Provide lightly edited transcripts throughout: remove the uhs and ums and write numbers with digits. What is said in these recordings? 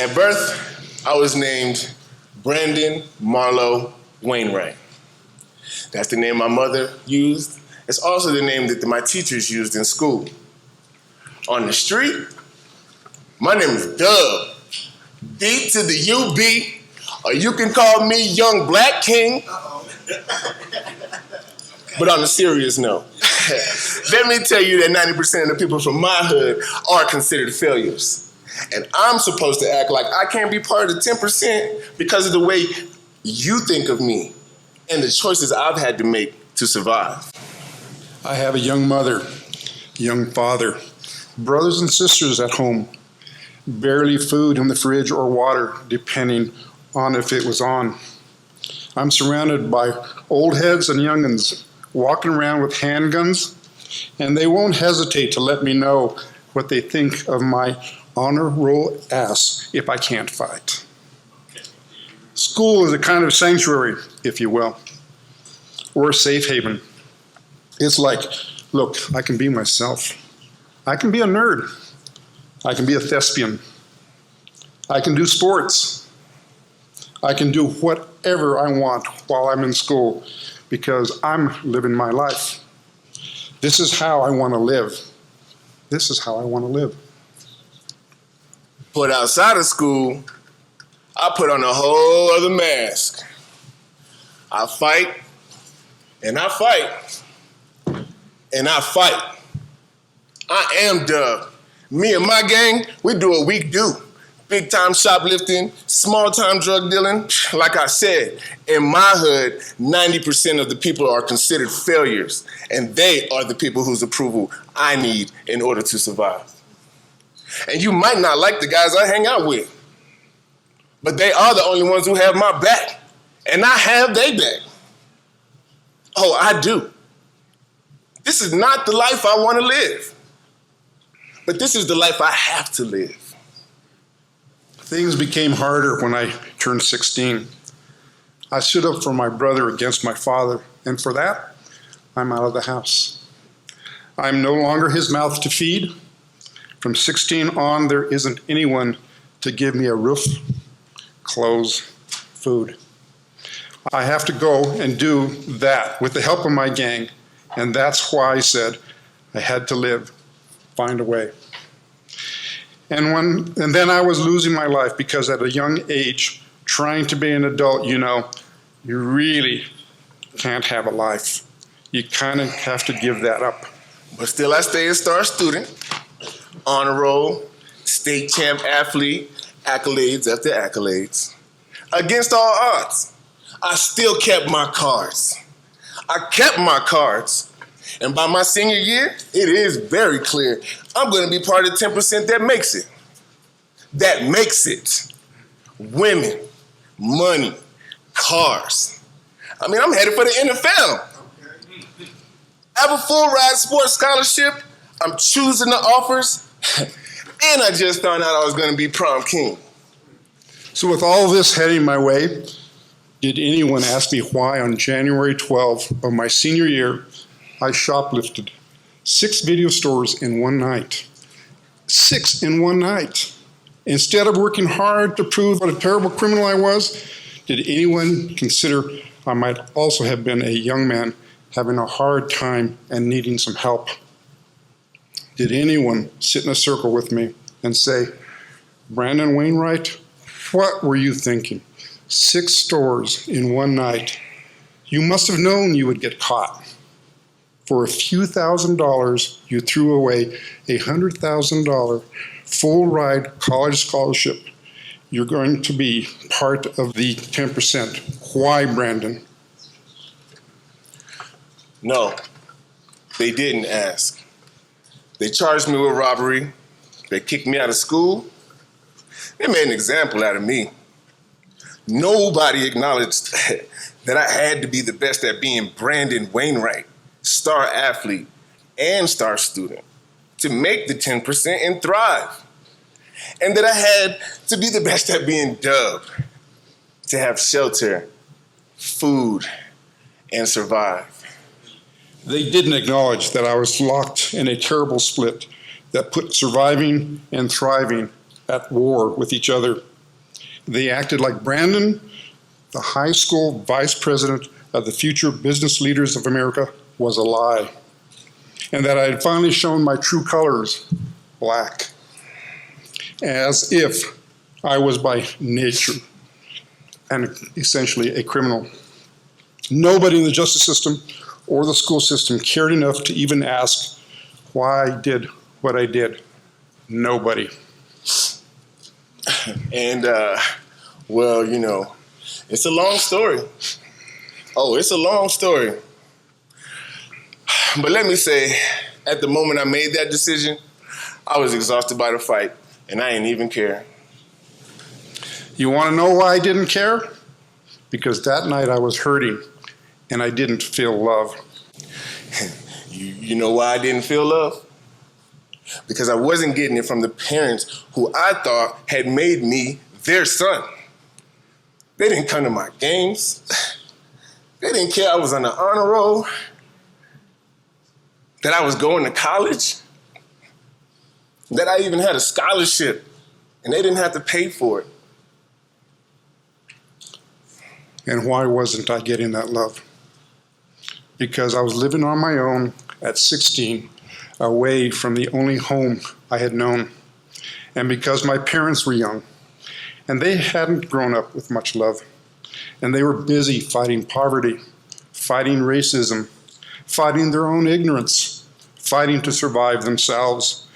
At birth, I was named Brandon Marlowe Wainright. That's the name my mother used. It's also the name that my teachers used in school. On the street, my name is Dub. D to the UB, or you can call me Young Black King. But on a serious note, let me tell you that 90% of the people from my hood are considered failures. And I'm supposed to act like I can't be part of the 10% because of the way you think of me and the choices I've had to make to survive. I have a young mother, young father, brothers and sisters at home, barely food in the fridge or water, depending on if it was on. I'm surrounded by old heads and young'uns walking around with handguns, and they won't hesitate to let me know what they think of my honor roll ass if I can't fight. School is a kind of sanctuary, if you will, or a safe haven. It's like, look, I can be myself. I can be a nerd. I can be a thespian. I can do sports. I can do whatever I want while I'm in school because I'm living my life. This is how I want to live. This is how I want to live. But outside of school, I put on a whole other mask. I fight, and I fight, and I fight. I am Dub. Me and my gang, we do what we do. Big time shoplifting, small time drug dealing. Like I said, in my hood, 90% of the people are considered failures, and they are the people whose approval I need in order to survive. And you might not like the guys I hang out with, but they are the only ones who have my back, and I have their back. Oh, I do. This is not the life I want to live, but this is the life I have to live. Things became harder when I turned 16. I stood up for my brother against my father, and for that, I'm out of the house. I'm no longer his mouth to feed. From 16 on, there isn't anyone to give me a roof, clothes, food. I have to go and do that with the help of my gang, and that's why I said I had to live, find a way. And then I was losing my life because at a young age, trying to be an adult, you really can't have a life. You kind of have to give that up. But still, I stay a star student, honor roll, state champ athlete, accolades after accolades. Against all odds, I still kept my cards. I kept my cards. And by my senior year, it is very clear I'm going to be part of the 10% that makes it. That makes it. Women, money, cars. I mean, I'm headed for the NFL. I have a full ride sports scholarship. I'm choosing the offers. And I just found out I was going to be prom king. So with all this heading my way, did anyone ask me why on January 12th of my senior year, I shoplifted 6 video stores in one night? 6 in one night. Instead of working hard to prove what a terrible criminal I was, did anyone consider I might also have been a young man having a hard time and needing some help? Did anyone sit in a circle with me and say, Brandon Wainright, what were you thinking? 6 stores in one night. You must have known you would get caught. For a few $1,000s, you threw away a $100,000 full ride college scholarship. You're going to be part of the 10%. Why, Brandon? No, they didn't ask. They charged me with robbery. They kicked me out of school. They made an example out of me. Nobody acknowledged that I had to be the best at being Brandon Wainright, star athlete and star student, to make the 10% and thrive. And that I had to be the best at being Dub, to have shelter, food, and survive. They didn't acknowledge that I was locked in a terrible split that put surviving and thriving at war with each other They acted like Brandon, the high school vice president of the Future Business Leaders of America, was a lie, and that I had finally shown my true colors, black, as if I was by nature and essentially a criminal. Nobody in the justice system or the school system cared enough to even ask why I did what I did. Nobody. And, well, you know, it's a long story. Oh, it's a long story. But let me say, at the moment I made that decision, I was exhausted by the fight, and I didn't even care. You want to know why I didn't care? Because that night I was hurting, and I didn't feel love. You know why I didn't feel love? Because I wasn't getting it from the parents who I thought had made me their son. They didn't come to my games. They didn't care I was on the honor roll, that I was going to college, that I even had a scholarship, and they didn't have to pay for it. And why wasn't I getting that love? Because I was living on my own at 16, away from the only home I had known. And because my parents were young, and they hadn't grown up with much love, and they were busy fighting poverty, fighting racism, fighting their own ignorance, fighting to survive themselves,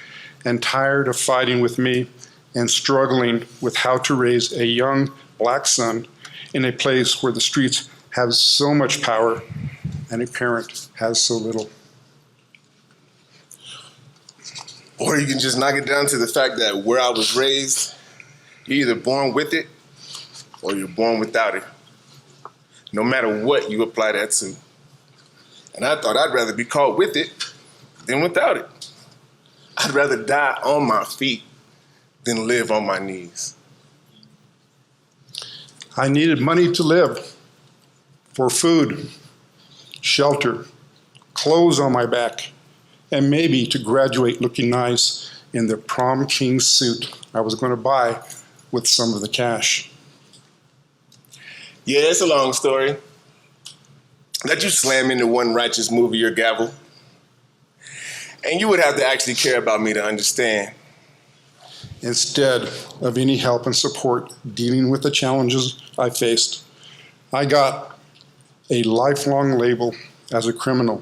and tired of fighting with me and struggling with how to raise a young black son in a place where the streets have so much power and a parent has so little. Or you can just knock it down to the fact that where I was raised, you're either born with it or you're born without it. No matter what you apply that to. And I thought I'd rather be caught with it than without it. I'd rather die on my feet than live on my knees. I needed money to live, for food, shelter, clothes on my back, and maybe to graduate looking nice in the prom king suit I was going to buy with some of the cash. Yeah, it's a long story. That you slam into one righteous movie or gavel. And you would have to actually care about me to understand. Instead of any help and support dealing with the challenges I faced, I got a lifelong label as a criminal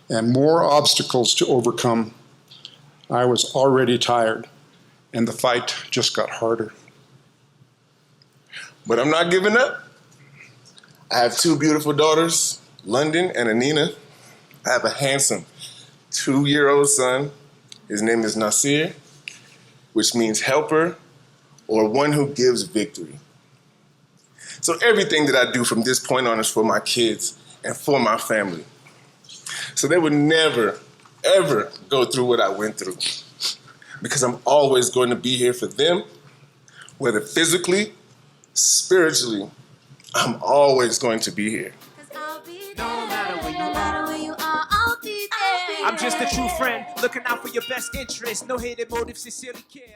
and more obstacles to overcome. I was already tired, and the fight just got harder. But I'm not giving up. I have two beautiful daughters, London and Anina. I have a handsome 2-year-old son. His name is Nasir, which means helper or one who gives victory. So everything that I do from this point on is for my kids and for my family. So they would never, ever go through what I went through. Because I'm always going to be here for them, whether physically, spiritually, I'm always going to be here. No matter where you are, I'll be there. I'm just a true friend, looking out for your best interest. No hidden motive, sincerely care.